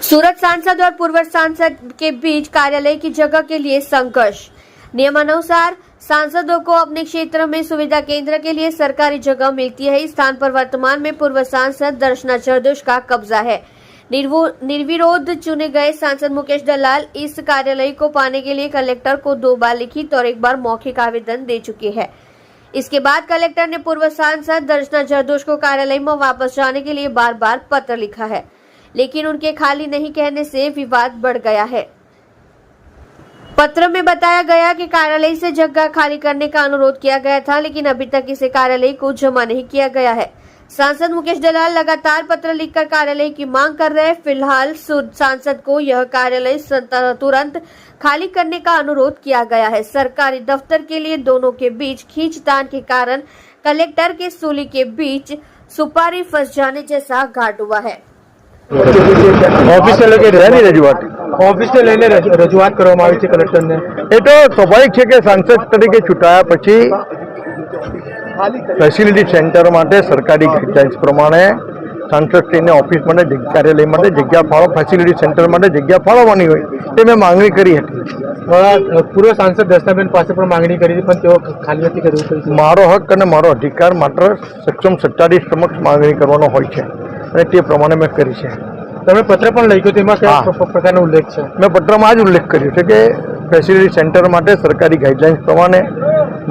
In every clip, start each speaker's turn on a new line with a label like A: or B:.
A: सूरत सांसद और पूर्व सांसद के बीच कार्यालय की जगह के लिए संघर्ष। नियमानुसार सांसदों को अपने क्षेत्र में सुविधा केंद्र के लिए सरकारी जगह मिलती है। इस स्थान पर वर्तमान में पूर्व सांसद दर्शना जरदोश का कब्जा है। निर्विरोध चुने गए सांसद मुकेश दलाल इस कार्यालय को पाने के लिए कलेक्टर को 2 बार लिखित और 1 बार मौखिक आवेदन दे चुके हैं। इसके बाद कलेक्टर ने पूर्व सांसद दर्शना जरदोश को कार्यालय में वापस जाने के लिए बार बार पत्र लिखा है, लेकिन उनके खाली नहीं कहने से विवाद बढ़ गया है। पत्र में बताया गया कि कार्यालय से जगह खाली करने का अनुरोध किया गया था, लेकिन अभी तक इसे कार्यालय को जमा नहीं किया गया है। सांसद मुकेश दलाल लगातार पत्र लिखकर कार्यालय की मांग कर रहे हैं। फिलहाल सांसद को यह कार्यालय तुरंत खाली करने का अनुरोध किया गया है। सरकारी दफ्तर के लिए दोनों के बीच खींचतान के कारण कलेक्टर के सूली के बीच सुपारी फंस जाने जैसा घाट हुआ है।
B: ઓફિસે લઈને રહેની રજૂઆત ઓફિસે લઈને રજૂઆત કરવામાં આવી છે કલેક્ટરને। એ તો સ્વાભાવિક છે કે સાંસદ તરીકે ચૂંટાયા પછી ફેસિલિટી સેન્ટર માટે સરકારી ગાઈડલાઇન્સ પ્રમાણે સાંસદશ્રીને ઓફિસ માટે કાર્યાલય માટે જગ્યા ફાળો ફેસિલિટી સેન્ટર માટે જગ્યા ફાળવવાની હોય તે મેં માંગણી કરી હતી। પૂર્વ સાંસદ દર્શનાબેન પાસે પણ માંગણી કરી હતી, પણ તેઓ ખાલી નથી કર્યું। મારો હક અને મારો અધિકાર માત્ર સક્ષમ સત્તાધીશ સમક્ષ માંગણી કરવાનો હોય છે અને તે પ્રમાણે મેં કરી છે। તમે પત્ર પણ લખ્યો, તેમાં કયા પ્રકારનો ઉલ્લેખ છે? મેં પત્રમાં જ ઉલ્લેખ કર્યો છે કે ફેસિલિટી સેન્ટર માટે સરકારી ગાઈડલાઇન્સ પ્રમાણે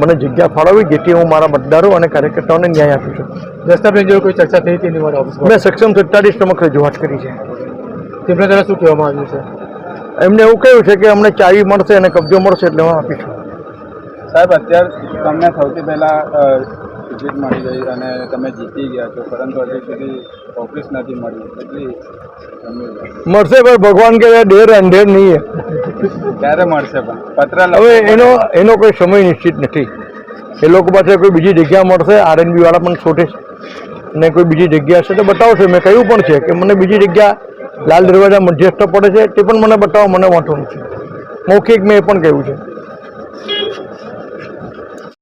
B: મને જગ્યા ફાળવવી, જેથી હું મારા મતદારો અને કાર્યકર્તાઓને ન્યાય આપી શકું। દસ્તાવેજ જેવી કોઈ ચર્ચા થઈ હતી મારા ઓફિસમાં? મેં સક્ષમ સત્તાધીશ સમક્ષ રજૂઆત કરી છે। તેમના દ્વારા શું કહેવામાં આવ્યું છે? એમને એવું કહ્યું છે કે અમને ચાવી મળશે અને કબજો મળશે એટલે હું આપીશું।
C: સાહેબ, અત્યારે તમને સૌથી પહેલાં ટિકિટ મળી ગઈ અને તમે જીતી ગયા છો, પરંતુ હજી સુધી ઓફિસ નથી મળી, એટલી
B: મળશે પણ ભગવાન કે દેર અંધેર નહીં।
C: ક્યારે મળશે? પણ પત્ર
B: હવે એનો કોઈ સમય નિશ્ચિત નથી। એ લોકો પાસે કોઈ બીજી જગ્યા મળશે, આરએનબી વાળા પણ શોધે છે અને કોઈ બીજી જગ્યા હશે તો બતાવશે। મેં કહ્યું પણ છે કે મને બીજી જગ્યા લાલ દરવાજા મધ્યસ્થ પડે છે, તે પણ મને બતાવો, મને વાંધો નથી। મૌખિક મેં એ પણ કહ્યું છે।